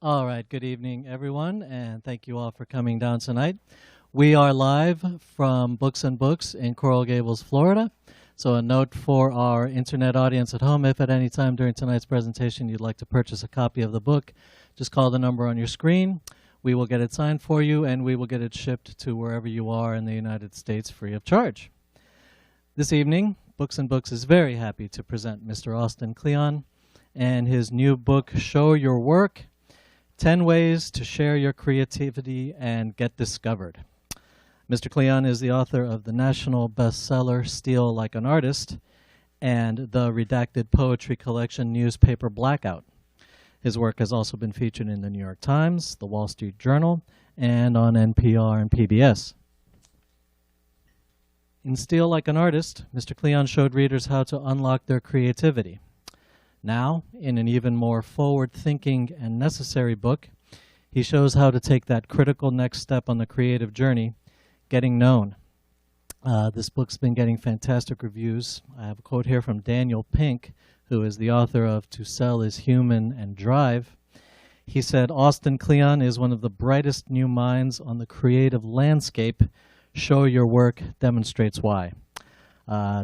All right, good evening, everyone, and thank you all for coming down tonight. We are live from Books and Books in Coral Gables, Florida. So a note for our internet audience at home, if at any time during tonight's presentation you'd like to purchase a copy of the book, just call the number on your screen. We will get it signed for you, and we will get it shipped to wherever you are in the United States free of charge. This evening, Books and Books is very happy to present Mr. Austin Kleon and his new book, Show Your Work, 10 Ways to Share Your Creativity and Get Discovered. Mr. Kleon is the author of the national bestseller Steal Like an Artist and the redacted poetry collection Newspaper Blackout. His work has also been featured in the New York Times, the Wall Street Journal, and on NPR and PBS. In Steal Like an Artist, Mr. Kleon showed readers how to unlock their creativity. Now, in an even more forward-thinking and necessary book, he shows how to take that critical next step on the creative journey, getting known. This book's been getting fantastic reviews. I have a quote here from Daniel Pink, who is the author of To Sell is Human and Drive. He said, Austin Kleon is one of the brightest new minds on the creative landscape. Show Your Work demonstrates why.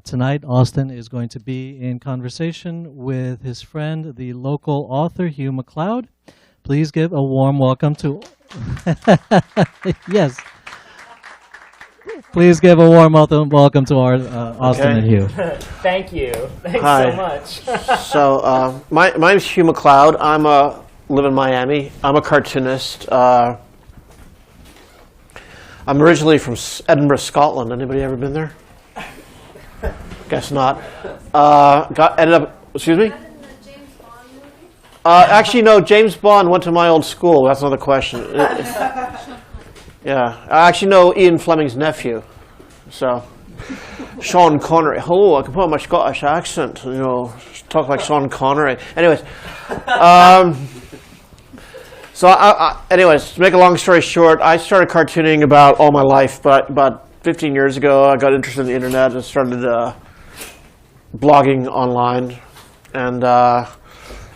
Tonight, Austin is going to be in conversation with his friend, the local author, Hugh MacLeod. Please give a warm welcome to... Yes. Please give a warm welcome to our Austin and Hugh. Thank you. Thanks Hi. so much. So my name's Hugh MacLeod. Live in Miami. I'm a cartoonist. I'm originally from Edinburgh, Scotland. Anybody ever been there? Guess not. Ended up. Excuse me. Actually, no. James Bond went to my old school. That's another question. Yeah, I actually know Ian Fleming's nephew. So, Sean Connery. Oh, I can put on my Scottish accent. You know, talk like Sean Connery. Anyways, anyways, to make a long story short, I started cartooning about all my life, but about 15 years ago, I got interested in the internet and started blogging online. And I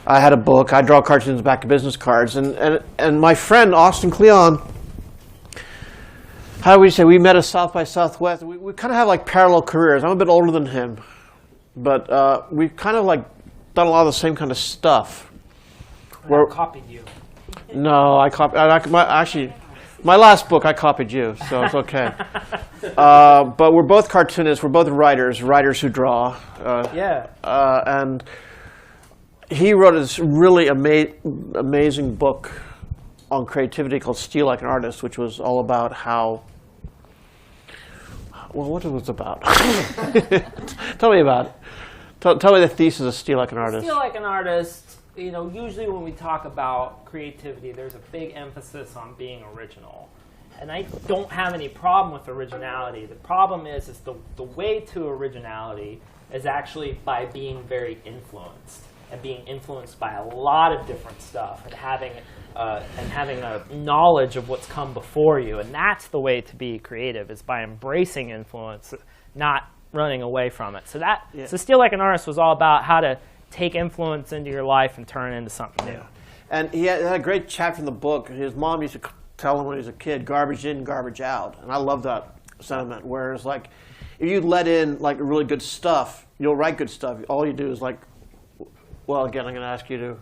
had a book. I draw cartoons back to business cards. And my friend, Austin Kleon, how do we say, we met at South by Southwest. We kind of have like parallel careers. I'm a bit older than him. But we've kind of like done a lot of the same kind of stuff. I copied you. No, actually, my last book, I copied you, so it's okay. But we're both cartoonists. We're both writers who draw. Yeah. And he wrote this really amazing book on creativity called Steal Like an Artist, which was all about how... Well, what it was about? Tell me about it. Tell me the thesis of Steal Like an Artist. Steal Like an Artist, you know, usually when we talk about creativity, there's a big emphasis on being original. And I don't have any problem with originality. The problem is the way to originality is actually by being very influenced and being influenced by a lot of different stuff and having a knowledge of what's come before you. And that's the way to be creative, is by embracing influence, not running away from it. So so Steal Like an Artist was all about how to take influence into your life and turn it into something new. And he had a great chapter in the book. His mom used to tell him when he was a kid, garbage in, garbage out. And I love that sentiment. Whereas, like, if you let in, like, really good stuff, you'll write good stuff. All you do is, like, well, again, I'm going to ask you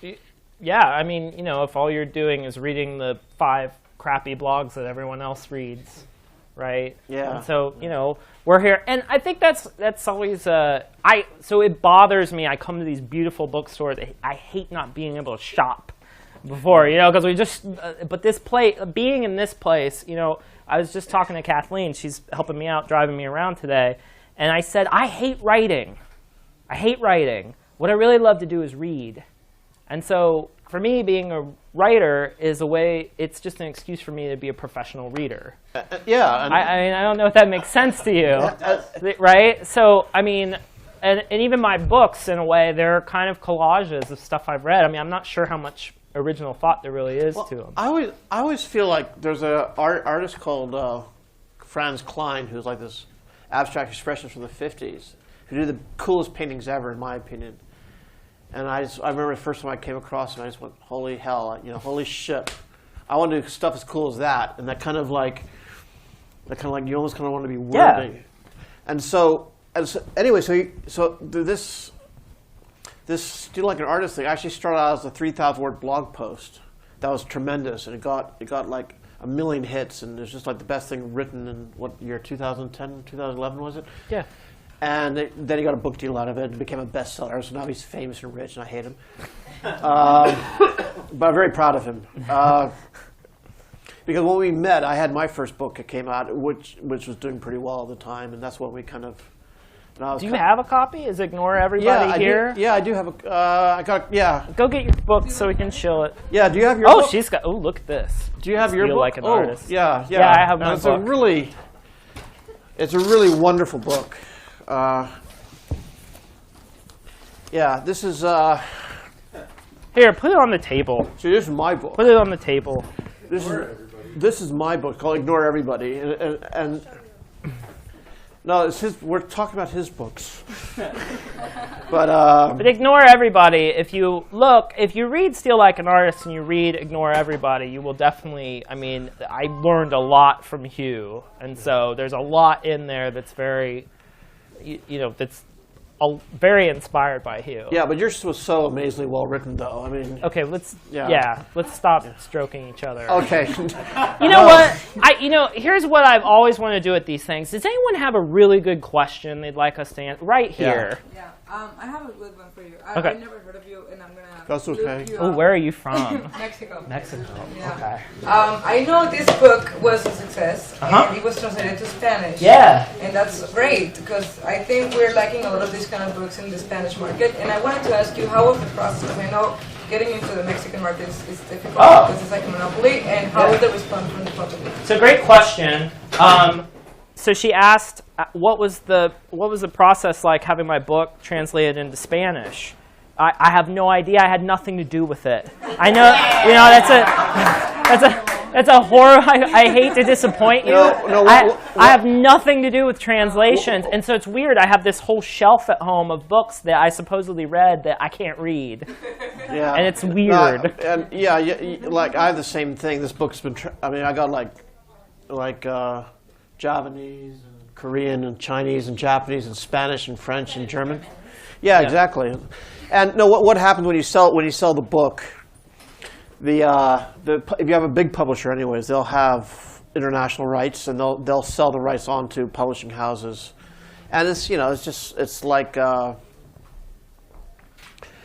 to... Yeah, I mean, you know, if all you're doing is reading the 5 crappy blogs that everyone else reads, right? Yeah. And so, you know, we're here. And I think that's always... so it bothers me. I come to these beautiful bookstores. I hate not being able to shop before, you know, because we just... but this place, being in this place, you know, I was just talking to Kathleen. She's helping me out, driving me around today. And I said, I hate writing. I hate writing. What I really love to do is read. And so for me, being a writer is a way, it's just an excuse for me to be a professional reader. Yeah. I mean, I don't know if that makes sense to you, right? So, I mean, and even my books, in a way, they're kind of collages of stuff I've read. I mean, I'm not sure how much original thought there really is to them. I always feel like there's an artist called Franz Klein, who's like this abstract expressionist from the 50s, who do the coolest paintings ever, in my opinion. And I remember the first time I came across him, I just went, holy hell, holy shit. I want to do stuff as cool as that. And that kind of like you almost kind of want to be worthy. Yeah. And so anyway, so this Steal Like an Artist thing actually started out as a 3,000 word blog post. That was tremendous, and it got like 1 million hits, and it was just like the best thing written in what year, 2010, 2011 was it? Yeah. And then he got a book deal out of it and became a bestseller. So now he's famous and rich, and I hate him. But I'm very proud of him. Because when we met, I had my first book that came out, which was doing pretty well at the time, and that's what we kind of. Do you have a copy? Is Ignore Everybody here? I do have a. I got. Yeah. Go get your book so we can show it. Yeah. Do you have your? book? She's got. Oh, look at this. Do you have your Feel book? Like an Artist. Yeah. Yeah, I have my book. It's a really wonderful book. Yeah. This is. Here, put it on the table. See, this is my book. Put it on the table. This is my book called Ignore Everybody, and no, it's his. We're talking about his books. But Ignore Everybody. If you read Steal Like an Artist and you read Ignore Everybody, you will definitely. I mean, I learned a lot from Hugh, and so there's a lot in there that's very, that's very inspired by Hugh. Yeah, but yours was so amazingly well written, though. I mean. Okay, let's stop stroking each other. Okay. You know what? Here's what I've always wanted to do at these things. Does anyone have a really good question they'd like us to answer? Right here. Yeah. I have a good one for you. Okay. I've never heard of you, and I'm gonna. That's okay. look you Oh, up. where are you from? Mexico. Mexico. Yeah. Okay. I know this book was a success, Uh-huh. and it was translated to Spanish. Yeah. And that's great, because I think we're lacking a lot of these kind of books in the Spanish market. And I wanted to ask you, how was the process? Because I know getting into the Mexican market is difficult, because it's like a monopoly. And how was the response from the public? It's a great question. So she asked, what was the process like having my book translated into Spanish? I have no idea. I had nothing to do with it. I know, that's a horror. I hate to disappoint you. I have nothing to do with translations, and so it's weird. I have this whole shelf at home of books that I supposedly read that I can't read. Yeah. And it's weird. Like I have the same thing. This book's been. I got like Javanese and Korean and Chinese and Japanese and Spanish and French and German. Yeah, exactly. And no, what happens when you sell the book? If you have a big publisher, anyways, they'll have international rights, and they'll sell the rights on to publishing houses, and it's like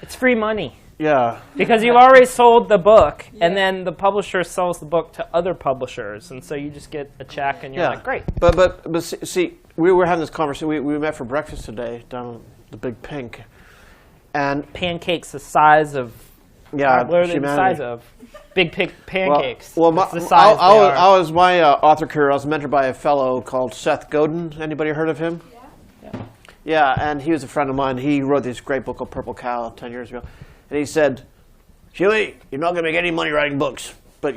It's free money. Yeah. Because you've already sold the book, and then the publisher sells the book to other publishers, and so you just get a check, and you're like, great. But see, we were having this conversation. We met for breakfast today down at the Big Pink, and pancakes the size of what are they the size of? Big Pink pancakes. Well, the size I was my author career. I was mentored by a fellow called Seth Godin. Anybody heard of him? Yeah, and he was a friend of mine. He wrote this great book called Purple Cow 10 years ago. And he said, Huey, you're not going to make any money writing books, but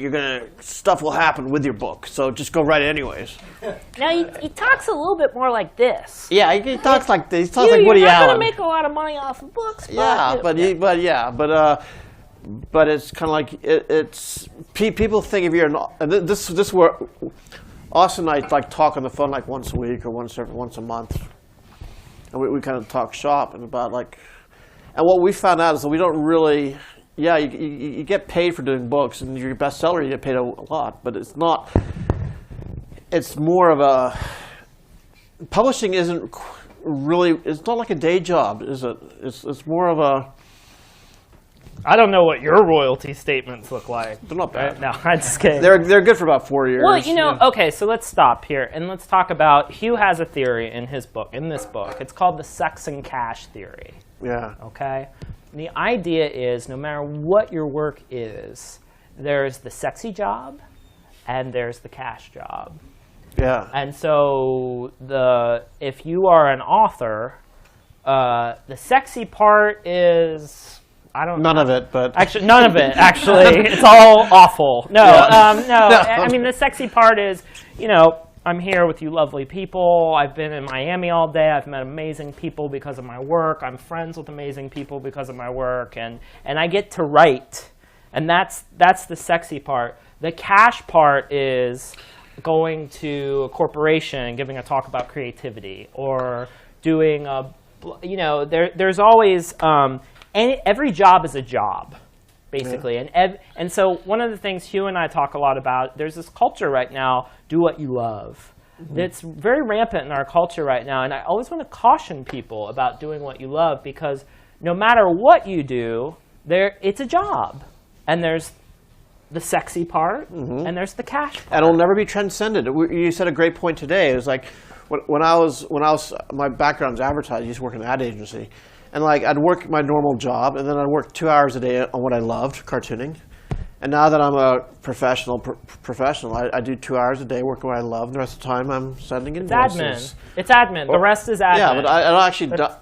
stuff will happen with your book, so just go write it anyways. Now, he talks a little bit more like this. Yeah, he talks like this. He talks like Woody Allen. You're not going to make a lot of money off of books. But it's kind of like, it's people think if you're not, and this is where Austin and I like talk on the phone like once a week or once a month. And we kind of talk shop and about and what we found out is that we don't really, you get paid for doing books, and your bestseller you get paid a lot, but it's not. It's more of a publishing isn't really. It's not like a day job, is it? It's more of a. I don't know what your royalty statements look like. They're not bad. No, I'm just kidding. They're good for about 4 years. Well, okay, so let's stop here and let's talk about. Hugh has a theory in this book. It's called the sex and cash theory. Yeah. Okay? And the idea is no matter what your work is, there's the sexy job and there's the cash job. Yeah. And so if you are an author, the sexy part is none of it, but actually none of it. Actually, it's all awful. No, no. I mean, the sexy part is, I'm here with you lovely people. I've been in Miami all day. I've met amazing people because of my work. I'm friends with amazing people because of my work. And I get to write. And that's the sexy part. The cash part is going to a corporation and giving a talk about creativity, or doing a, there's always, every job is a job, basically. Yeah. And so one of the things Hugh and I talk a lot about, there's this culture right now, do what you love. It's very rampant in our culture right now. And I always want to caution people about doing what you love, because no matter what you do, it's a job. And there's the sexy part, and there's the cash part. And it'll never be transcended. You said a great point today. It was like, when I was, my background's advertising. I used to work in an ad agency. And like, I'd work my normal job, and then I'd work 2 hours a day on what I loved, cartooning. And now that I'm a professional, I do 2 hours a day working what I love. The rust of the time, I'm sending invoices. It's admin. The rest is admin. Yeah, but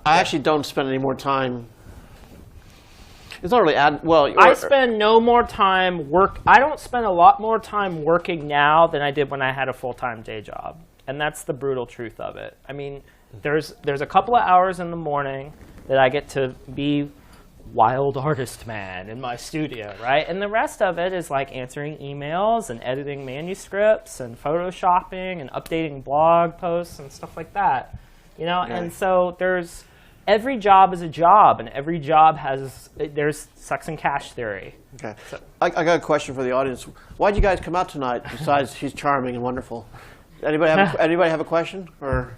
I actually don't spend any more time. It's not really I spend no more time I don't spend a lot more time working now than I did when I had a full-time day job. And that's the brutal truth of it. I mean, there's a couple of hours in the morning that I get to be wild artist man in my studio, right? And the rest of it is like answering emails and editing manuscripts and photoshopping and updating blog posts and stuff like that. Right. And so every job is a job, and every job there's sex and cash theory. Okay. So, I got a question for the audience. Why'd you guys come out tonight, besides he's charming and wonderful? Anybody have a question? Or?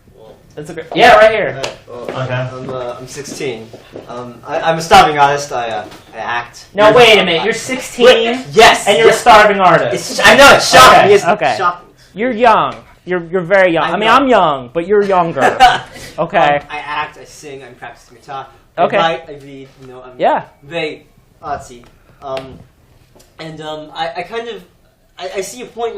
That's right here. I'm 16. I'm a starving artist. I act. No, wait a minute. You're 16? Yes. And you're a starving artist. I know, it's shocking. Okay. It's shocking. You're young. You're very young. I mean, I'm young, but you're younger. Okay. I act, I sing, I'm practicing guitar. Okay. I write, I read, I'm very artsy. I kind of, I see a point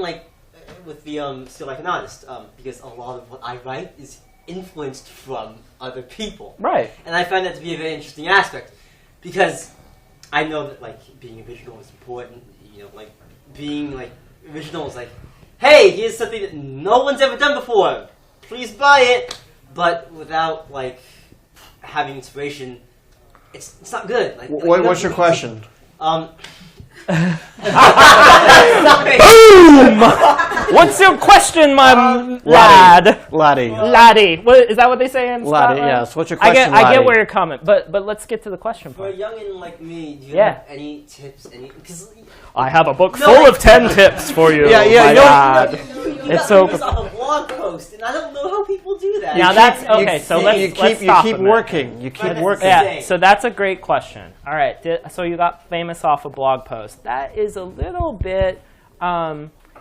with the Still Like an Artist, because a lot of what I write is influenced from other people. Right. And I find that to be a very interesting aspect, because I know that being original is important. Being original is hey, here's something that no one's ever done before. Please buy it. But without having inspiration, it's not good. What's your question? Boom! What's your question, my lad? Laddie. Laddie. Is that what they say in Scotland? Laddie, yes. What's your question, I get where you're coming, but let's get to the question For a part. youngin' like me, do you have any tips? Because I have a book full of 10 tips for you. Yeah, my lad. It's so good. Off a blog post, and I don't know how people do that. Now that's okay. So let's stop You keep a minute. working. You keep working. Yeah. So that's a great question. All right. So you got famous off a blog post. That is a little bit,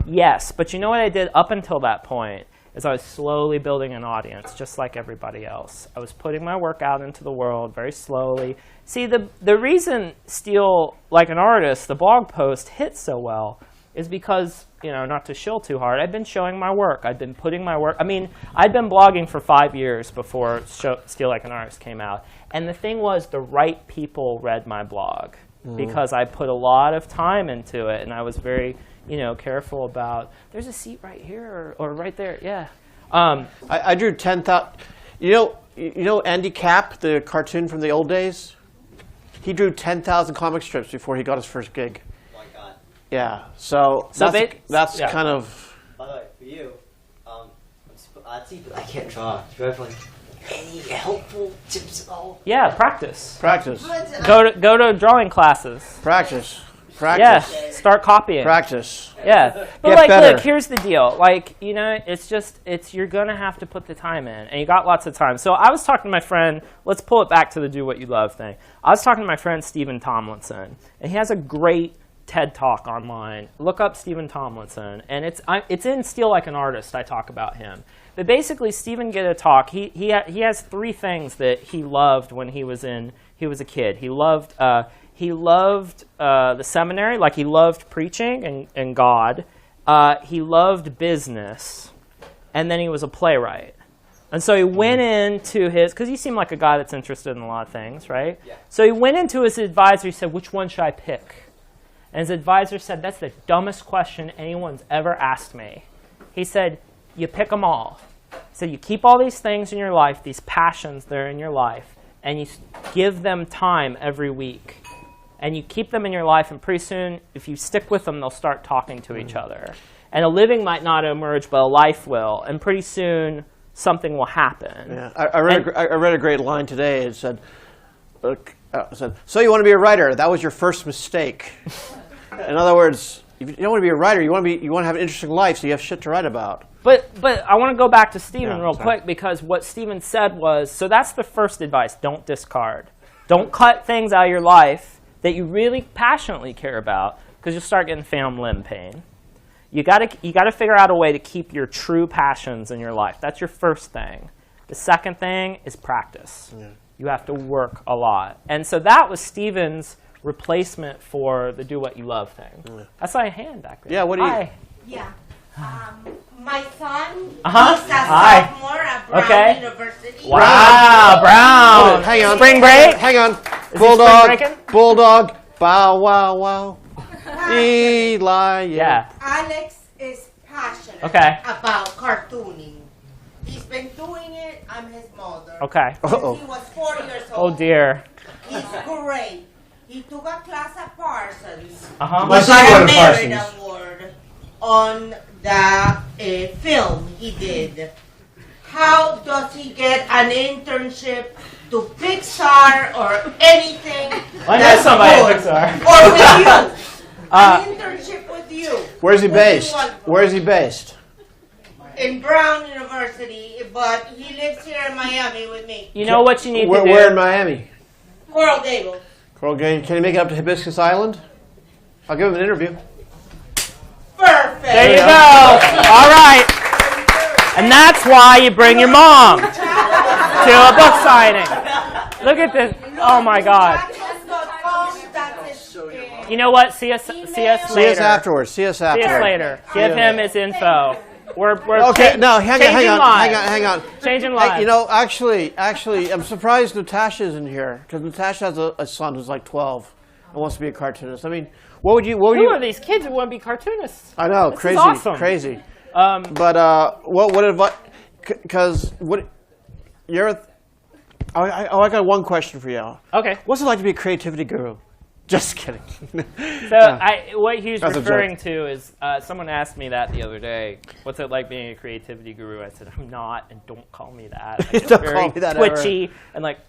yes. But you know what I did up until that point is I was slowly building an audience, just like everybody else. I was putting my work out into the world very slowly. See, the reason Steal Like an Artist, the blog post, hit so well is because, not to shill too hard, I've been showing my work. I've been putting my work. I mean, I'd been blogging for 5 years before Steal Like an Artist came out. And the thing was, the right people read my blog because I put a lot of time into it, and I was very, careful about, there's a seat right here or right there. Yeah. I drew 10,000. You know Andy Capp, the cartoon from the old days? He drew 10,000 comic strips before he got his first gig. Oh my God. Yeah, so that's kind of. By the way, for you, I'm super artsy, but I can't draw. Do you have any helpful tips at all? Yeah, practice. Practice. Go to drawing classes. Practice. Yeah, start copying. Practice. Yeah, but Get better. Look, here's the deal. You're gonna have to put the time in, and you got lots of time. So I was talking to my friend. Let's pull it back to the do what you love thing. I was talking to my friend Stephen Tomlinson, and he has a great TED Talk online. Look up Stephen Tomlinson, and it's in Steal Like an Artist. I talk about him. But basically, Stephen did a talk. He has 3 things that he loved when he was a kid. He loved the seminary, he loved preaching and God. He loved business, and then he was a playwright. And so he went into because he seemed like a guy that's interested in a lot of things, right? Yeah. So he went into his advisor. He said, "Which one should I pick?" And his advisor said, "That's the dumbest question anyone's ever asked me." He said, you pick them all. So you keep all these things in your life, these passions that are in your life, and you give them time every week. And you keep them in your life, and pretty soon, if you stick with them, they'll start talking to each other. And a living might not emerge, but a life will. And pretty soon, something will happen. Yeah, I read a great line today. It said, "So you want to be a writer? That was your first mistake." In other words, if you don't want to be a writer, you want to have an interesting life, so you have shit to write about. But I want to go back to Stephen real quick, because what Stephen said was, so that's the first advice: don't discard. Don't cut things out of your life that you really passionately care about, because you'll start getting phantom limb pain. You got to figure out a way to keep your true passions in your life. That's your first thing. The second thing is practice. Yeah. You have to work a lot. And so that was Stephen's replacement for the do what you love thing. Yeah. I saw a hand back there. Yeah, what do you... Hi. Yeah. My son is a sophomore at Brown University. Wow, Brown. Hang on. Spring break? Hang on. Is Bulldog. Bow, wow, wow. Eli, yeah. Alex is passionate about cartooning. He's been doing it. I'm his mother. Okay. Since he was 4 years old. Oh, dear. He's great. He took a class at Parsons. My He son got a went to merit Parsons. award on the film he did. How does he get an internship to Pixar or anything? I know somebody at Pixar. Or with you. An internship with you. Where's he based? Where is he based? In Brown University, but he lives here in Miami with me. You know what you need to do? Where in Miami? Coral Gables. Coral Gables. Can he make it up to Hibiscus Island? I'll give him an interview. Perfect. There you go. All right. And that's why you bring your mom to a book signing. Look at this. Oh, my God. You know what? See us later. See us afterwards. See us later. Give him his info. We're okay. No, hang on. Changing lives. You know, actually, I'm surprised Natasha isn't here, because Natasha has a son who's like 12 and wants to be a cartoonist. I mean, what would you? Who are these kids who want to be cartoonists? I know, this crazy, is awesome. crazy. But what advice? Because what you're. I got one question for you. Okay. What's it like to be a creativity guru? Just kidding. So what he's referring to is someone asked me that the other day. What's it like being a creativity guru? I said, I'm not, and don't call me that. Don't call me that twitchy ever. And like,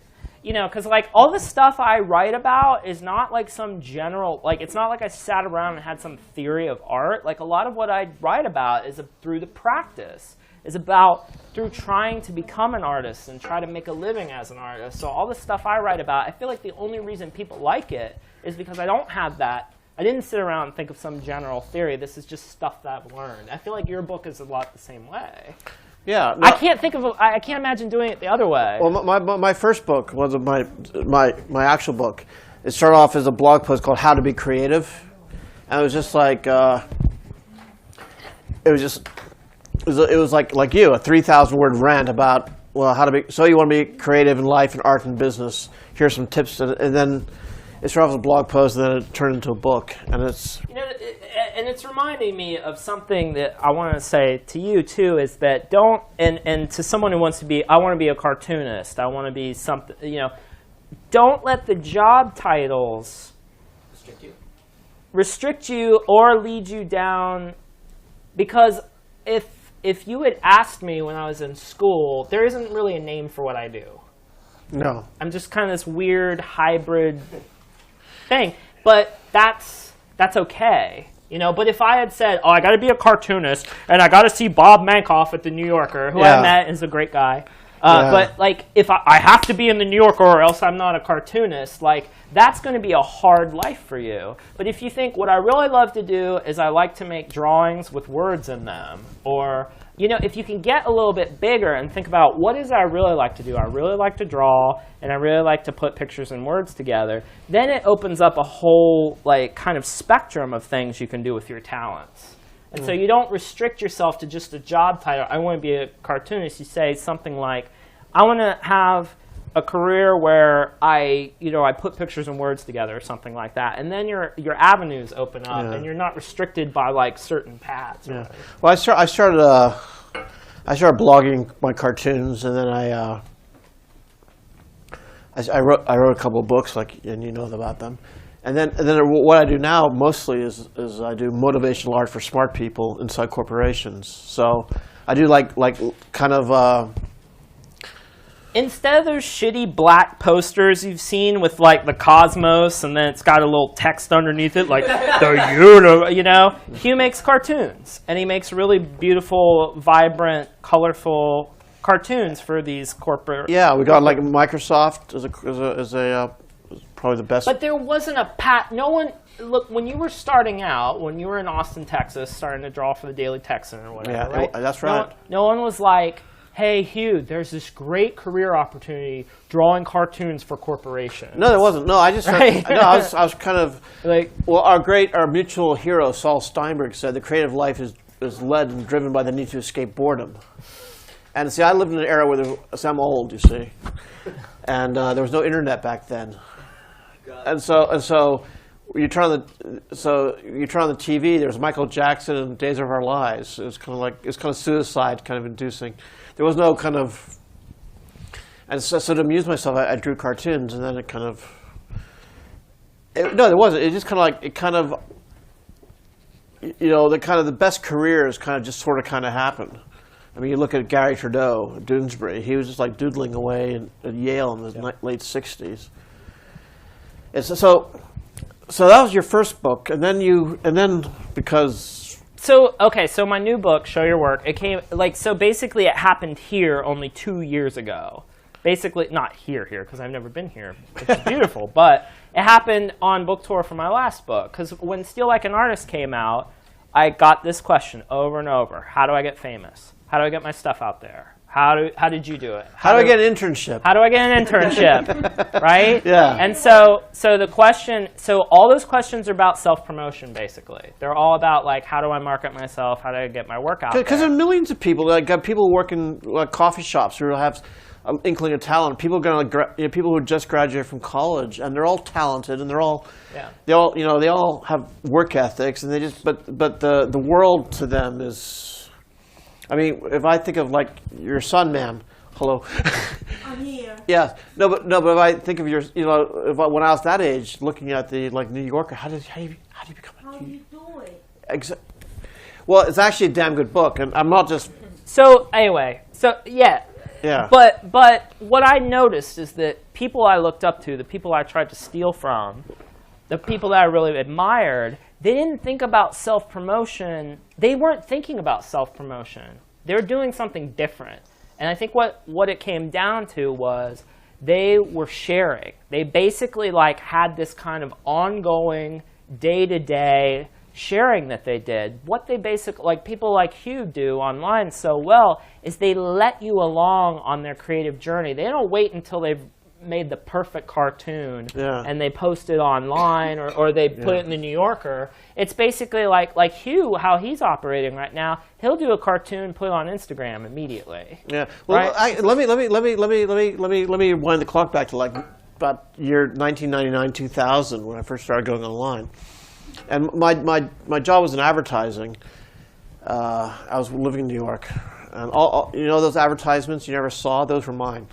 you know, because like all the stuff I write about is not like some general, like it's not like I sat around and had some theory of art. Like a lot of what I write about is through the practice. Is about through trying to become an artist and try to make a living as an artist. So all the stuff I write about, I feel like the only reason people like it is because I don't have that. I didn't sit around and think of some general theory. This is just stuff that I've learned. I feel like your book is a lot the same way. Yeah. No, I can't imagine doing it the other way. Well, my first book was my actual book. It started off as a blog post called How to Be Creative. And it was just like, it was like you, a 3,000-word rant about, well, how to be, so you want to be creative in life and art and business. Here's some tips. And then it started off as a blog post, and then it turned into a book. And it's... You know, and it's reminding me of something that I want to say to you, too, is that don't, and to someone who wants to be, I want to be a cartoonist. I want to be something, you know, don't let the job titles restrict you or lead you down, because if you had asked me when I was in school, there isn't really a name for what I do. No. I'm just kind of this weird hybrid thing. But that's okay. You know, but if I had said, oh, I got to be a cartoonist, and I got to see Bob Mankoff at the New Yorker, who I met is a great guy. But like, if I have to be in the New Yorker or else I'm not a cartoonist, like that's going to be a hard life for you. But if you think what I really love to do is I like to make drawings with words in them, or you know, if you can get a little bit bigger and think about what is it I really like to do. I really like to draw, and I really like to put pictures and words together. Then it opens up a whole like kind of spectrum of things you can do with your talents. And so you don't restrict yourself to just a job title. I want to be a cartoonist. You say something like, I want to have a career where I put pictures and words together or something like that. And then your avenues open up, and you're not restricted by like certain paths. Yeah. Well, I started I started blogging my cartoons, and then I wrote a couple of books, and you know about them. And then what I do now mostly is I do motivational art for smart people inside corporations. So I do kind of. Instead of those shitty black posters you've seen with like the cosmos and then it's got a little text underneath it like the universe, Hugh makes cartoons and he makes really beautiful, vibrant, colorful cartoons for these corporate. Yeah, we got like Microsoft as probably the best. But there wasn't a no one. Look, when you were starting out, when you were in Austin, Texas, starting to draw for the Daily Texan or whatever, right? That's right. No one was like, hey, Hugh, there's this great career opportunity drawing cartoons for corporations. No, there wasn't. No, I just right? I was kind of like, well, our mutual hero Saul Steinberg said the creative life is led and driven by the need to escape boredom. And see, I lived in an era where I'm old, you see, and there was no internet back then, and so you turn on the TV. There was Michael Jackson and Days of Our Lives. It was kind of suicide kind of inducing. There was no kind of, and so to amuse myself, I drew cartoons, and then it kind of. No, there wasn't. It just the best careers kind of just sort of happened. I mean, you look at Gary Trudeau, Doonesbury. He was just like doodling away at Yale in the late '60s. And so that was your first book, and then because. So my new book, Show Your Work, it came basically it happened here only 2 years ago. Basically, not here, because I've never been here, which is beautiful, but it happened on book tour for my last book. Because when Steal Like an Artist came out, I got this question over and over: how do I get famous? How do I get my stuff out there? How did you do it? How do I get an internship? How do I get an internship? Right? Yeah. And so all those questions are about self-promotion, basically. They're all about how do I market myself? How do I get my work out there? Because there are millions of people, people working coffee shops who have an inkling of talent. People people who just graduated from college, and they're all talented, and they all have work ethics, and but the world to them is. I mean, if I think of your son, ma'am, hello. I'm here. Yeah, no, but if I think of when I was that age, looking at the New Yorker, how do you become a? How do you do it? Well, it's actually a damn good book, and I'm not just. So anyway, yeah. Yeah. But what I noticed is that people I looked up to, the people I tried to steal from, the people that I really admired. They didn't think about self-promotion. They weren't thinking about self-promotion. They were doing something different. And I think what it came down to was they were sharing. They basically had this kind of ongoing, day-to-day sharing that they did. What they basically, people like Hugh do online so well, is they let you along on their creative journey. They don't wait until they've made the perfect cartoon and they post it online or they put it in the New Yorker. It's basically like Hugh, how he's operating right now. He'll do a cartoon, put it on Instagram immediately. Yeah. Well, right? let me wind the clock back to about year 1999, 2000 when I first started going online, and my job was in advertising. I was living in New York, and all those advertisements you never saw, those were mine.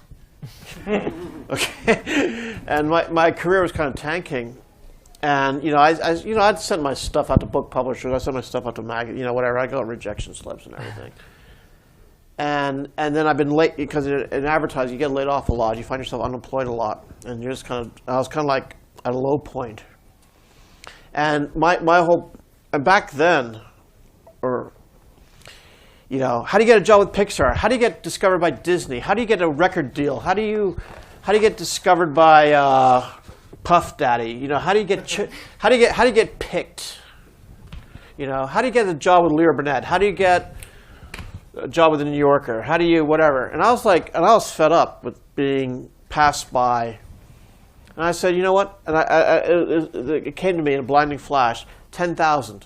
Okay, and my career was kind of tanking, and I'd send my stuff out to book publishers. I sent my stuff out to whatever. I got rejection slips and everything, and then I've been late because in advertising you get laid off a lot. You find yourself unemployed a lot, and you're just I was kind of at a low point, and and back then, how do you get a job with Pixar? How do you get discovered by Disney? How do you get a record deal? How do you get discovered by Puff Daddy? How do you get picked? How do you get a job with Lear Burnett? How do you get a job with the New Yorker? How do you whatever? And I was fed up with being passed by. And I said, you know what? And it came to me in a blinding flash: 10,000.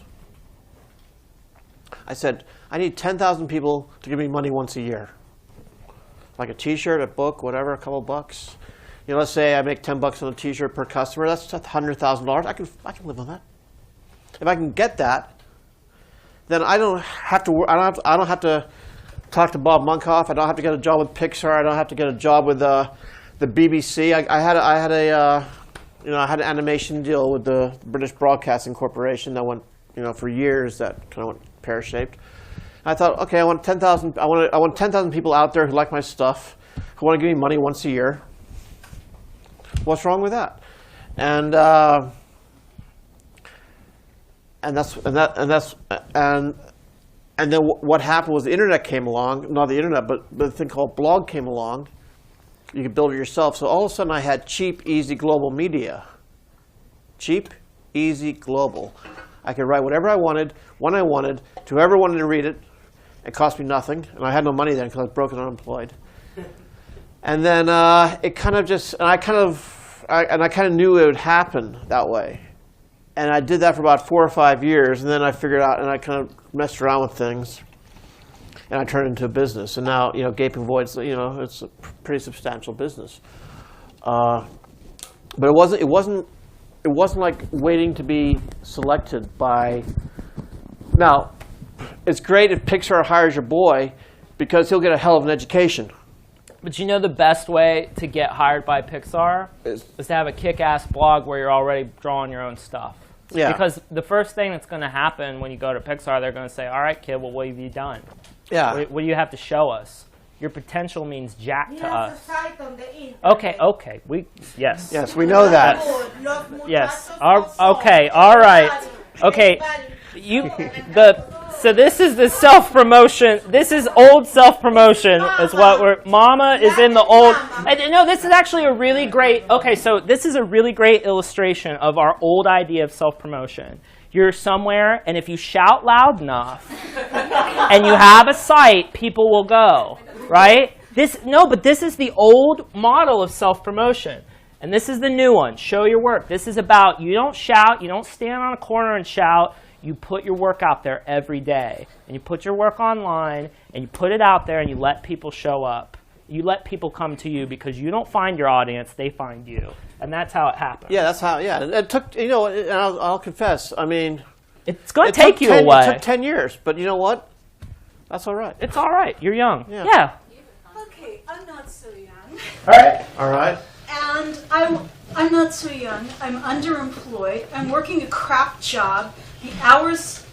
I said, I need 10,000 people to give me money once a year. Like a T-shirt, a book, whatever, a couple bucks. Let's say I make $10 on a T-shirt per customer. That's $100,000. I can live on that. If I can get that, then I don't have to. I don't have to talk to Bob Munkoff. I don't have to get a job with Pixar. I don't have to get a job with the BBC. I had an animation deal with the British Broadcasting Corporation that went, for years, that kind of went pear-shaped. I thought, okay, I want 10,000 people out there who like my stuff, who want to give me money once a year. What's wrong with that? And then what happened was the internet came along. Not the internet, but the thing called blog came along. You could build it yourself. So all of a sudden, I had cheap, easy global media. Cheap, easy, global. I could write whatever I wanted, when I wanted, to whoever wanted to read it. It cost me nothing, and I had no money then because I was broke and unemployed. And then it kind of just, and I kind of knew it would happen that way. And I did that for about 4 or 5 years, and then I figured out, and I kind of messed around with things, and I turned it into a business. And now, Gaping Void's, it's a pretty substantial business. But it wasn't like waiting to be selected by. Now, it's great if Pixar hires your boy because he'll get a hell of an education. But the best way to get hired by Pixar is to have a kick-ass blog where you're already drawing your own stuff. Yeah. Because the first thing that's going to happen when you go to Pixar, they're going to say, all right, kid, well, what have you done? Yeah. What do you have to show us? Your potential means jack to us. A site on the internet. Okay. Yes. Yes, we know that. Yes. Okay. All right. Okay. So this is the self-promotion. This is old self-promotion. Is what we're. Mama is in the old. No, this is actually a really great. Okay, so this is a really great illustration of our old idea of self-promotion. You're somewhere, and if you shout loud enough, and you have a site, people will go. Right? But this is the old model of self-promotion. And this is the new one. Show your work. This is about, you don't shout, you don't stand on a corner and shout. You put your work out there every day. And you put your work online, and you put it out there, and you let people show up. You let people come to you because you don't find your audience, they find you. And that's how it happens. Yeah, that's how, It took, and I'll confess, I mean. It's going to take you a while. It took 10 years, but you know what? That's all right. It's all right. You're young. Yeah. Okay, I'm not so young. All right. And I'm not so young. I'm underemployed. I'm working a crap job. The hours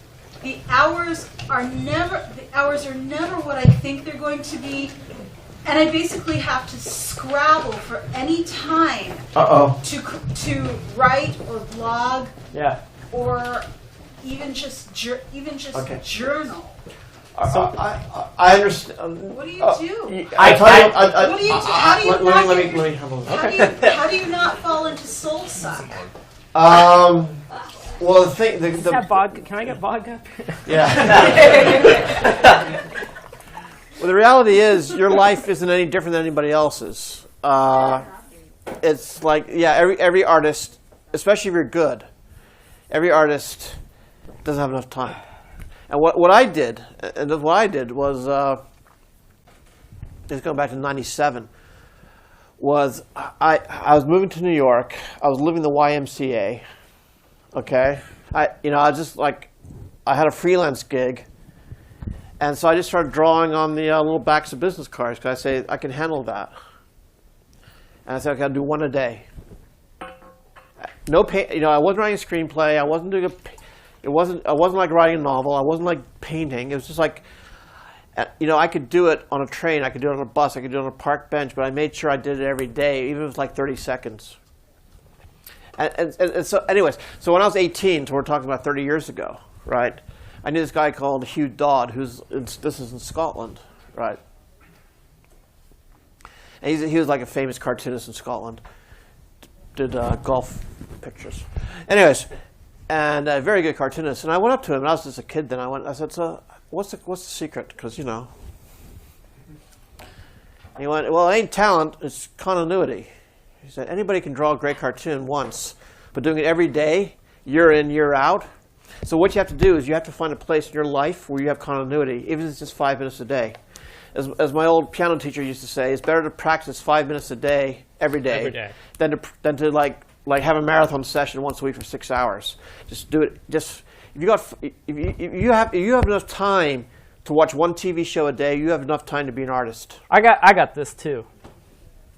are never what I think they're going to be. And I basically have to scrabble for any time to write or blog or even just journal. So I understand. What do you do? What do you do? How do you let me have a look. How do you not fall into soul suck? Well, the thing. Vodka. Can I get vodka? Yeah. Well, the reality is, your life isn't any different than anybody else's. It's like, every artist, especially if you're good, every artist doesn't have enough time. And what I did was, just going back to '97, was I was moving to New York. I was living the YMCA. Okay, I was just like, I had a freelance gig, and so I just started drawing on the little backs of business cards because I say I can handle that. And I said, okay, I'll do one a day. No pain. I wasn't writing a screenplay. I wasn't doing I wasn't like writing a novel. I wasn't like painting. It was just like, I could do it on a train. I could do it on a bus. I could do it on a park bench. But I made sure I did it every day, even if it was like 30 seconds. And so, anyways, so when I was 18, so we're talking about 30 years ago, right? I knew this guy called Hugh Dodd, this is in Scotland, right? And he was like a famous cartoonist in Scotland. Did golf pictures. Anyways, and a very good cartoonist. And I went up to him, and I was just a kid then. I said, so what's the secret? Because, And he went, well, it ain't talent, it's continuity. He said, anybody can draw a great cartoon once, but doing it every day, year in, year out. So what you have to do is you have to find a place in your life where you have continuity, even if it's just 5 minutes a day. As my old piano teacher used to say, it's better to practice 5 minutes a day every day. Than to like have a marathon session once a week for 6 hours. Just do it. If you have enough time to watch one TV show a day, you have enough time to be an artist. I got this too.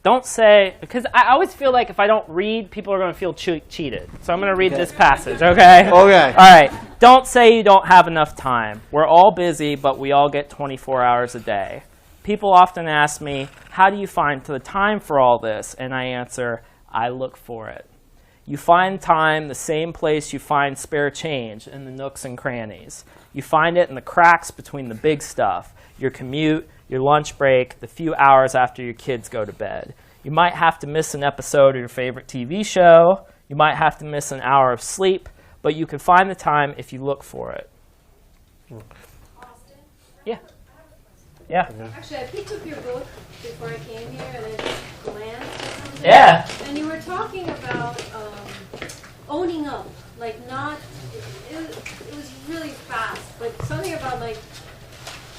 Don't say, because I always feel like if I don't read, people are going to feel cheated. So I'm going to read this passage, okay? Okay. All right. Don't say you don't have enough time. We're all busy, but we all get 24 hours a day. People often ask me, how do you find the time for all this? And I answer, I look for it. You find time the same place you find spare change, in the nooks and crannies. You find it in the cracks between the big stuff, your commute, your lunch break, the few hours after your kids go to bed. You might have to miss an episode of your favorite TV show. You might have to miss an hour of sleep, but you can find the time if you look for it. Austin? Yeah. Yeah. Actually, I picked up your book before I came here, and I just glanced at something. Yeah. And you were talking about owning up, like not. It was really fast, but something about like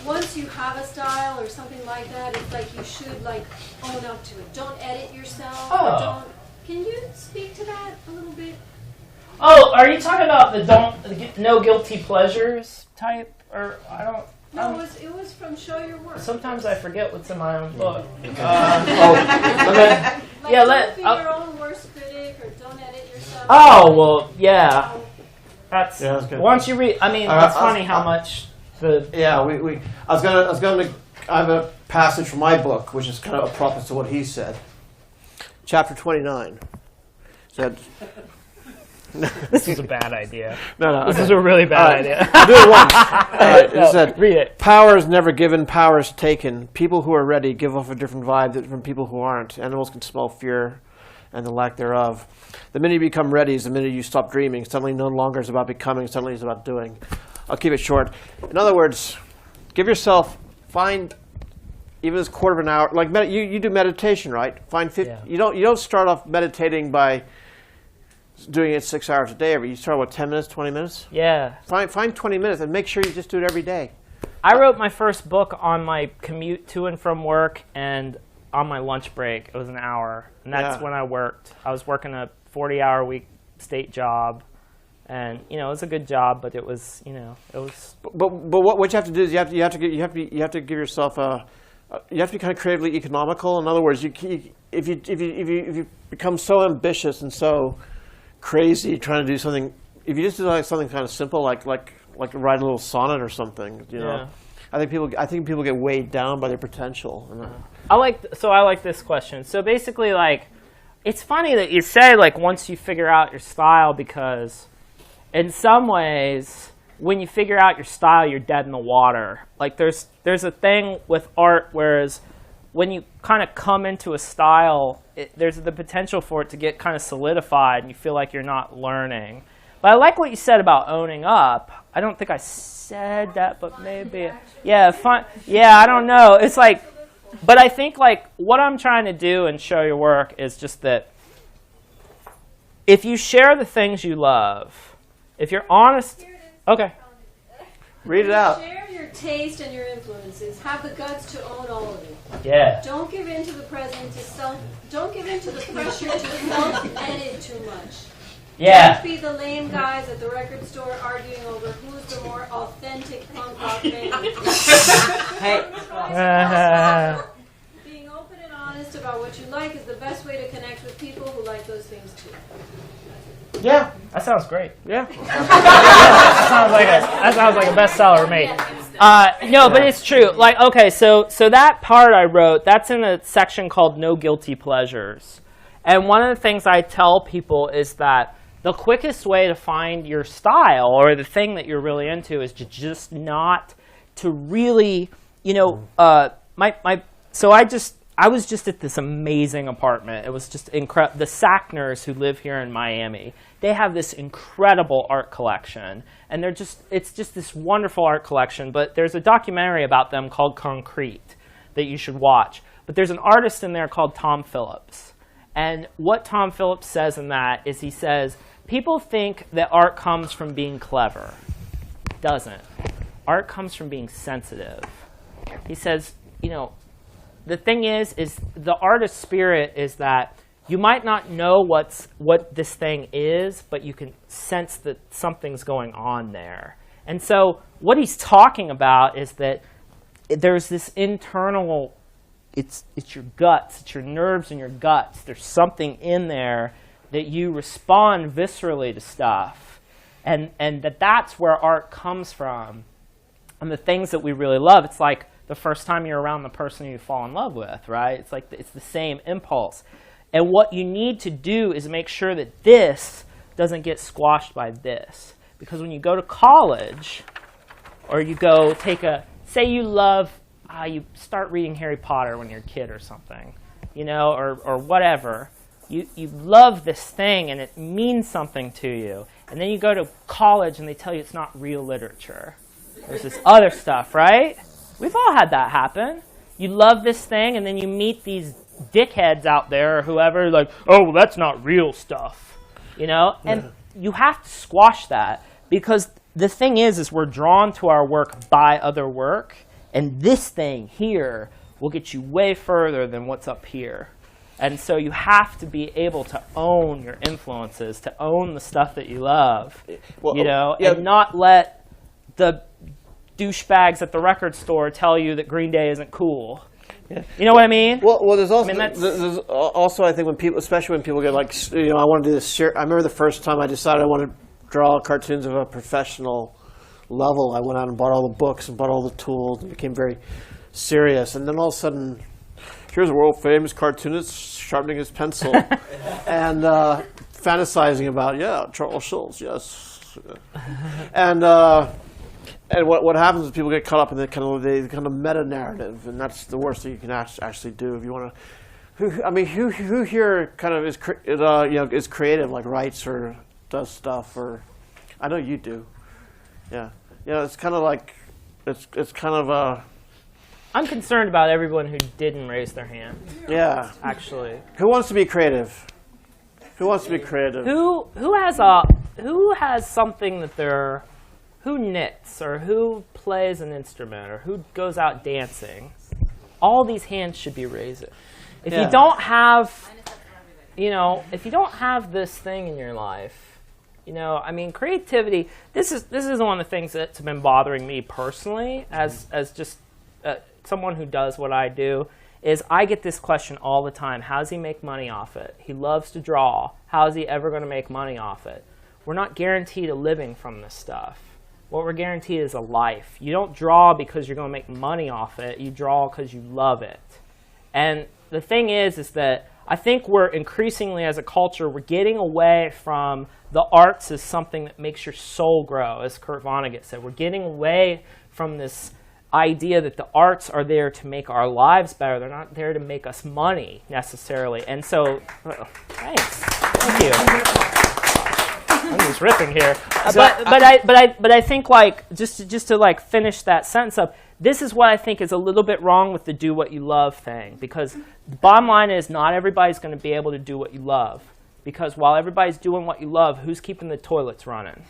once you have a style or something like that, it's like you should like own up to it. Don't edit yourself. Oh. Or don't. Can you speak to that a little bit? Oh, are you talking about the no guilty pleasures type, or I don't? No, it was from Show Your Work. Sometimes I forget what's in my own book. Like Yeah, don't be your own worst critic or don't edit yourself. Oh well, yeah. That's good. once you read. I mean, it's funny how much the. Yeah, I was gonna. I have a passage from my book, which is kind of a preface to what he said. Chapter 29 said. This is a bad idea. No. This is a really bad idea. I'll do it once. It said, read it. Power is never given, power is taken. People who are ready give off a different vibe from people who aren't. Animals can smell fear and the lack thereof. The minute you become ready is the minute you stop dreaming. Suddenly no longer is about becoming, suddenly it's about doing. I'll keep it short. In other words, find even this quarter of an hour, like you do meditation, right? Find 50, Yeah. you don't start off meditating by doing it 6 hours a day. You start with 10 minutes, 20 minutes? Yeah. Find 20 minutes and make sure you just do it every day. I wrote my first book on my commute to and from work and on my lunch break. It was an hour, and that's when I worked. I was working a 40-hour-a-week state job, and it was a good job, but it was it was. But what you have to do is you have to give yourself you have to be kind of creatively economical. In other words, if you become so ambitious and so crazy trying to do something, if you just do like something kind of simple like write a little sonnet or something, Yeah. I think people get weighed down by their potential. I like this question. So basically, like, it's funny that you say like once you figure out your style, because in some ways when you figure out your style, you're dead in the water. Like there's a thing with art, whereas when you kind of come into a style, there's the potential for it to get kind of solidified, and you feel like you're not learning. But I like what you said about owning up. I don't think I said that, but maybe. Yeah, fine. Yeah, I don't know. It's like, but I think like what I'm trying to do and Show Your Work is just that if you share the things you love, if you're honest. Okay. Read it out. Share your taste and your influences. Have the guts to own all of it. Yeah. Don't give in to the Don't give in to the pressure to self-edit too much. Yeah. Don't be the lame guys at the record store arguing over who's the more authentic punk rock band. Hey. Being open and honest about what you like is the best way to connect with people who like those things too. Yeah. That sounds great. Yeah. That sounds like a bestseller to me. No, but it's true. Like, okay, so that part I wrote, that's in a section called No Guilty Pleasures. And one of the things I tell people is that the quickest way to find your style or the thing that you're really into is to just not to really, I was just at this amazing apartment. It was just incredible. The Sackners, who live here in Miami, they have this incredible art collection, and it's just this wonderful art collection. But there's a documentary about them called Concrete that you should watch. But there's an artist in there called Tom Phillips, and what Tom Phillips says in that is he says people think that art comes from being clever. It doesn't. Art comes from being sensitive. He says, the thing is the artist's spirit is that you might not know what this thing is, but you can sense that something's going on there. And so what he's talking about is that there's this internal, it's your guts, it's your nerves and your guts. There's something in there that you respond viscerally to stuff. And that's where art comes from. And the things that we really love, it's like the first time you're around the person you fall in love with, right? It's like it's the same impulse. And what you need to do is make sure that this doesn't get squashed by this. Because when you go to college, or you go take say you love, you start reading Harry Potter when you're a kid or something, you know, or whatever. You love this thing and it means something to you. And then you go to college and they tell you it's not real literature. There's this other stuff, right? We've all had that happen. You love this thing and then you meet these dickheads out there or whoever, like, oh, well, that's not real stuff, you know? And you have to squash that, because the thing is we're drawn to our work by other work, and this thing here will get you way further than what's up here. And so you have to be able to own your influences, to own the stuff that you love, you know, and not let the douchebags at the record store tell you that Green Day isn't cool. Yeah. You know what I mean? Well, there's also, there's also, I think, when people, especially when people get like, you know, I want to do this. I remember the first time I decided I wanted to draw cartoons of a professional level. I went out and bought all the books and bought all the tools and became very serious. And then all of a sudden, here's a world-famous cartoonist sharpening his pencil and fantasizing about, Charles Schulz, yes. And what happens is people get caught up in the kind of meta narrative, and that's the worst thing you can actually do if you want to. Who here kind of is is creative, like writes or does stuff, or I know you do. Yeah, it's kind of like it's kind of. I'm concerned about everyone who didn't raise their hand. Yeah, actually. Who wants to be creative? Who wants to be creative? Who has something that they're. Who knits, or who plays an instrument, or who goes out dancing? All these hands should be raised. If you don't have, if you don't have this thing in your life, creativity. This is one of the things that's been bothering me personally, as just someone who does what I do. Is I get this question all the time: how does he make money off it? He loves to draw. How is he ever going to make money off it? We're not guaranteed a living from this stuff. What we're guaranteed is a life. You don't draw because you're going to make money off it. You draw because you love it. And the thing is that I think we're increasingly, as a culture, we're getting away from the arts as something that makes your soul grow, as Kurt Vonnegut said. We're getting away from this idea that the arts are there to make our lives better. They're not there to make us money, necessarily. And so, thanks. Thank you. I'm just ripping here, but I think, like, just to like finish that sentence up. This is what I think is a little bit wrong with the do what you love thing, because the bottom line is not everybody's going to be able to do what you love, because while everybody's doing what you love, who's keeping the toilets running?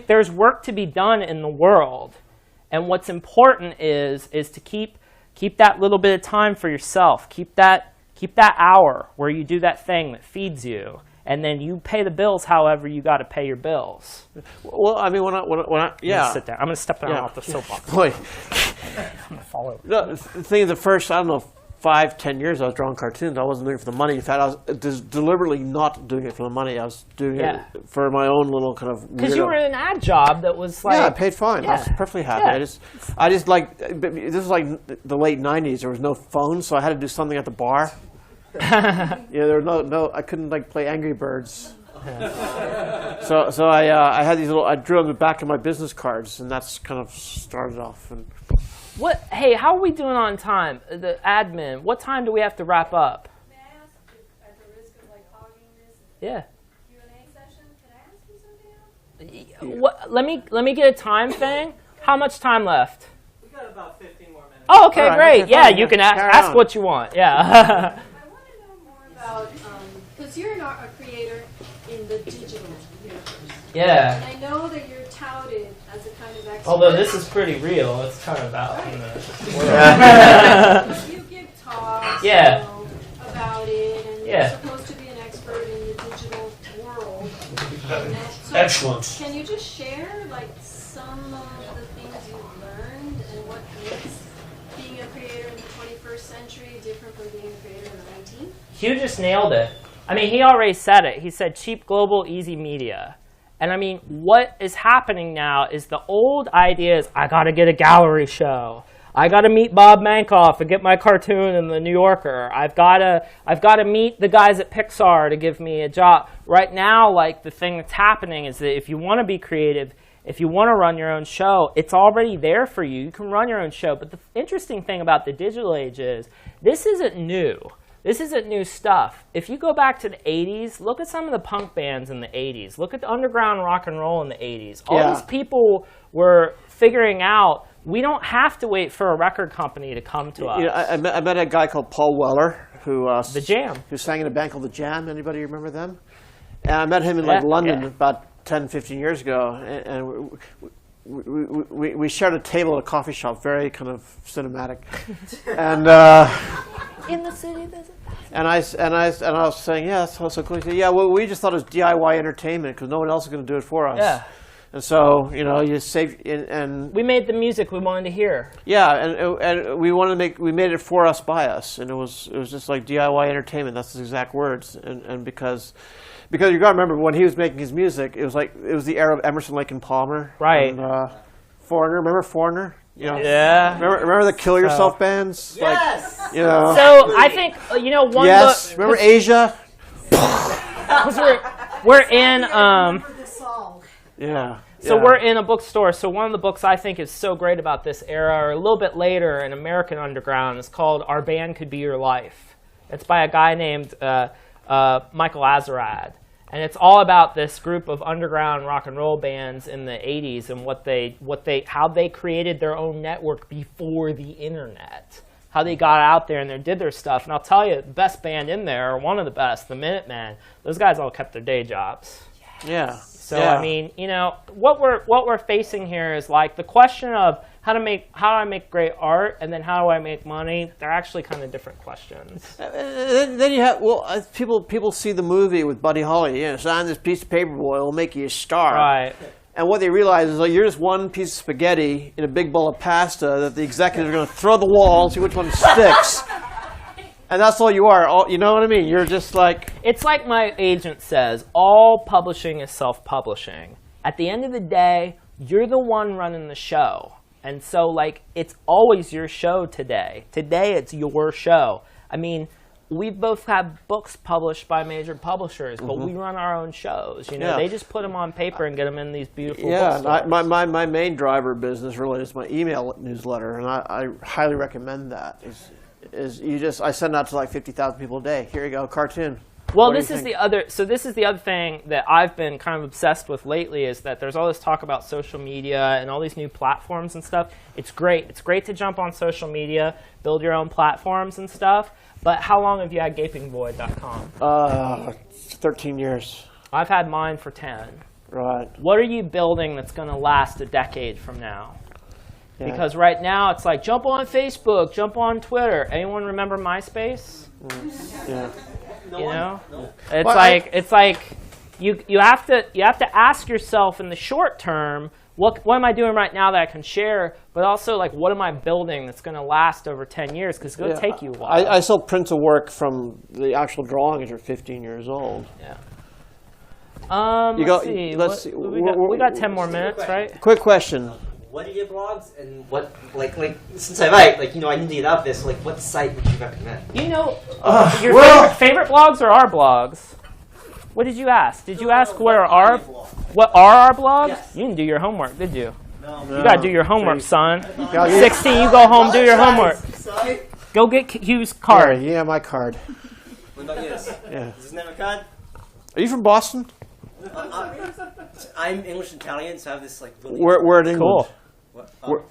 There's work to be done in the world, and what's important is to keep that little bit of time for yourself. Keep that hour where you do that thing that feeds you. And then you pay the bills however you got to pay your bills. Well, when I sit down. I'm going to step down off the soapbox. Boy. I'm going to fall over. No, the thing is, the first, 5-10 years I was drawing cartoons, I wasn't doing it for the money. In fact, I was deliberately not doing it for the money. I was doing it for my own little kind of because you were in an ad job that was like... Yeah, I paid fine. Yeah. I was perfectly happy. Yeah. I just like... This was like the late 90s. There was no phone, so I had to do something at the bar. There were no. I couldn't play Angry Birds. So I had these little. I drew on the back of my business cards, and that's kind of started off. And what? Hey, how are we doing on time? The admin. What time do we have to wrap up? May I ask, at the risk of hogging this Q&A session, can I ask you something else? Let me get a time thing. How much time left? We got about 15 more minutes. Oh, okay, great. Okay, yeah, you can ask what you want. Yeah. Because you're not a creator in the digital universe. Yeah. And I know that you're touted as a kind of expert. Although this is pretty real. It's kind of out in the world. You give talks about it, and you're supposed to be an expert in the digital world. So Excellent. Can you just share like some of the things you've learned and what makes being a creator in the 21st century different from being a creator in the 19th? Hugh just nailed it. I mean, he already said it. He said cheap, global, easy media. And I mean, what is happening now is the old idea is I got to get a gallery show. I got to meet Bob Mankoff and get my cartoon in the New Yorker. I've got to meet the guys at Pixar to give me a job. Right now, like the thing that's happening is that if you want to be creative, if you want to run your own show, it's already there for you. You can run your own show. But the interesting thing about the digital age is this isn't new. This isn't new stuff. If you go back to the 80s, look at some of the punk bands in the 80s. Look at the underground rock and roll in the 80s. All these people were figuring out we don't have to wait for a record company to come to us. You know, I met a guy called Paul Weller who The Jam. who sang in a band called The Jam. Anybody remember them? And I met him in London about 10, 15 years ago, and we shared a table at a coffee shop, very kind of cinematic. And In the city, there's and I was saying, yeah, that's so cool. He said, yeah, well, we just thought it was DIY entertainment because no one else is going to do it for us. Yeah. And so, you know, you save and we made the music we wanted to hear. yeah, and we made it for us by us, and it was just like DIY entertainment. That's the exact words. And because you got to remember when he was making his music, it was the era of Emerson, Lake and Palmer, Right. And, Foreigner, remember Foreigner? You know, Yeah. Remember the Kill Yourself bands? Yes. Like, you know. So I think one Yes. book. Remember Asia? Because we're in Yeah. So yeah. we're in a bookstore. So one of the books I think is so great about this era, or a little bit later in American Underground, is called Our Band Could Be Your Life. It's by a guy named Michael Azerrad. And it's all about this group of underground rock and roll bands in the 80s and how they created their own network before the internet. How they got out there and they did their stuff. And I'll tell you, the best band in there, or one of the best, the Minutemen, those guys all kept their day jobs. Yeah. So I mean, what we're facing here is like the question of how do I make great art, and then how do I make money? They're actually kind of different questions. Then you have people see the movie with Buddy Holly. Sign this piece of paper, boy, it'll make you a star. Right. And what they realize is, like, you're just one piece of spaghetti in a big bowl of pasta that the executives are going to throw at the wall and see which one sticks. And that's all you are. You know what I mean? You're just like... It's like my agent says, all publishing is self-publishing. At the end of the day, you're the one running the show. And so, like, it's always your show today. Today, it's your show. I mean, we both have books published by major publishers, but we run our own shows. They just put them on paper and get them in these beautiful books. Yeah, my main driver of business really is my email newsletter, and I highly recommend that. I send out to like 50,000 people a day. Here you go, cartoon. Well, this is the other thing that I've been kind of obsessed with lately, is that there's all this talk about social media and all these new platforms and stuff. It's great. It's great to jump on social media, build your own platforms and stuff. But how long have you had gapingvoid.com? 13 years. I've had mine for 10. Right. What are you building that's going to last a decade from now? Yeah. Because right now it's like, jump on Facebook, jump on Twitter. Anyone remember MySpace? Yeah. No. It's like you have to ask yourself in the short term, what am I doing right now that I can share? But also, like, what am I building that's going to last over 10 years? Because it's going to take you a while. I still print a work from the actual drawing as you're 15 years old. Yeah. Let's see. We got 10 more minutes, right? Quick question. What are your blogs, and what like since I write, I need to get out there, so what site would you recommend? Your favorite blogs or our blogs? What did you ask? Did you ask what are our blogs? Yes. You didn't do your homework, did you? No. You gotta do your homework, son. 16, you go home, do your homework. Go get Hugh's card. Yeah, my card. What about yours? Yeah. Is this never card? Are you from Boston? I'm English and Italian, so I have this really... We're in England. Cool.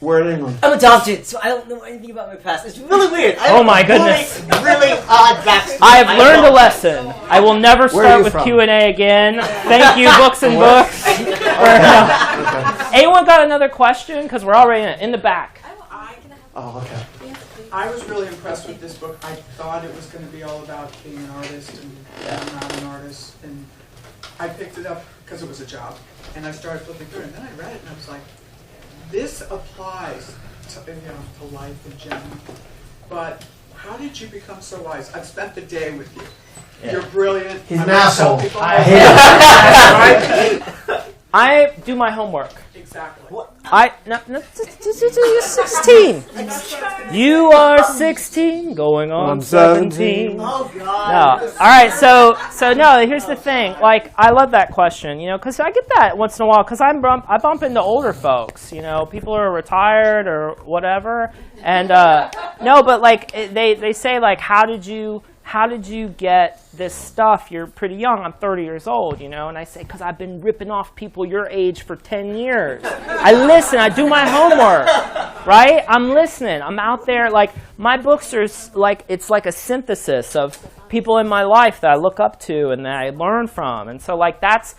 We're in England. I'm adopted, so I don't know anything about my past. It's really weird. Oh my goodness. Really odd backstory. I have learned a lesson. I will never start with from? Q&A again. Thank you, Books and Books. Anyone got another question? Because we're already in the back. Oh, okay. I was really impressed with this book. I thought it was going to be all about being an artist, and I'm not an artist. And I picked it up because it was a job, and I started flipping through it, and then I read it, and I was like, this applies to life in general. But how did you become so wise? I've spent the day with you. Yeah. You're brilliant. He's an asshole. I do my homework. Exactly. You're 16. You are 16, going on 17. Oh No. God. All right. So no. Here's the thing. Like, I love that question. Because I get that once in a while. Because I bump into older folks. People who are retired or whatever. And no, but like they say like, how did you get this stuff? You're pretty young. I'm 30 years old, And I say, because I've been ripping off people your age for 10 years. I listen. I do my homework, right? I'm listening. I'm out there. Like, my books are like, it's like a synthesis of people in my life that I look up to and that I learn from. And so, like, that's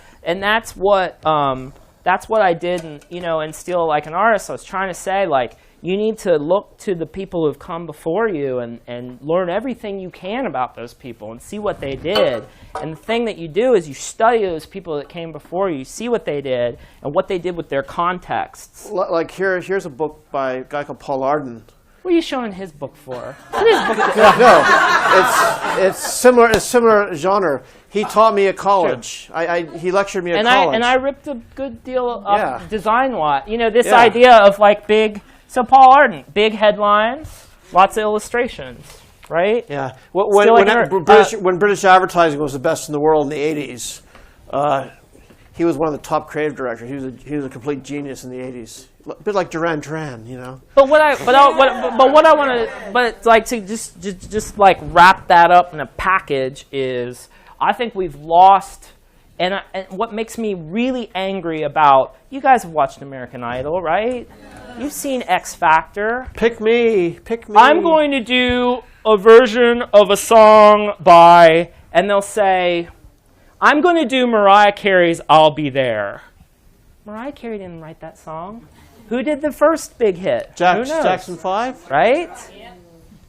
what I did, and still, like an artist, I was trying to say, like, you need to look to the people who have come before you and learn everything you can about those people and see what they did. And the thing that you do is you study those people that came before you, see what they did and what they did with their contexts. Like here's a book by a guy called Paul Arden. What are you showing his book for? What is book? No, it's similar genre. He taught me at college. He lectured me at college. And I ripped a good deal of Yeah. design-wise. This idea of like big. So Paul Arden, big headlines, lots of illustrations, right? Yeah. When British advertising was the best in the world in the 80s, he was one of the top creative directors. He was a complete genius in the 80s. A bit like Duran Duran, But to just like wrap that up in a package is, I think we've lost. And what makes me really angry about, you guys have watched American Idol, right? You've seen X Factor. Pick me. I'm going to do a version of a song by, and they'll say, I'm going to do Mariah Carey's I'll Be There. Mariah Carey didn't write that song. Who did the first big hit? Who knows? Jackson 5? Right? Yeah.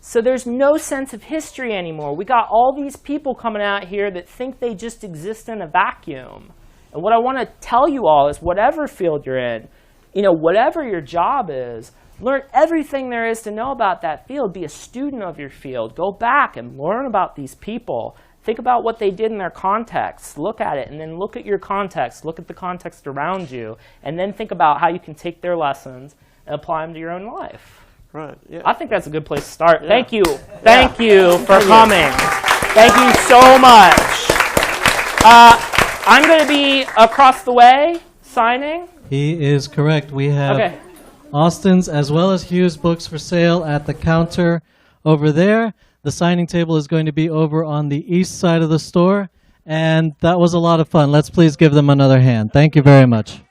So there's no sense of history anymore. We got all these people coming out here that think they just exist in a vacuum. And what I want to tell you all is, whatever field you're in, whatever your job is, learn everything there is to know about that field. Be a student of your field. Go back and learn about these people. Think about what they did in their context. Look at it, and then look at your context. Look at the context around you, and then think about how you can take their lessons and apply them to your own life. Right. Yeah. I think that's a good place to start. Yeah. Thank you. Thank you for coming. Thank you so much. I'm going to be across the way signing. He is correct. We have Austin's as well as Hugh's books for sale at the counter over there. The signing table is going to be over on the east side of the store. And that was a lot of fun. Let's please give them another hand. Thank you very much.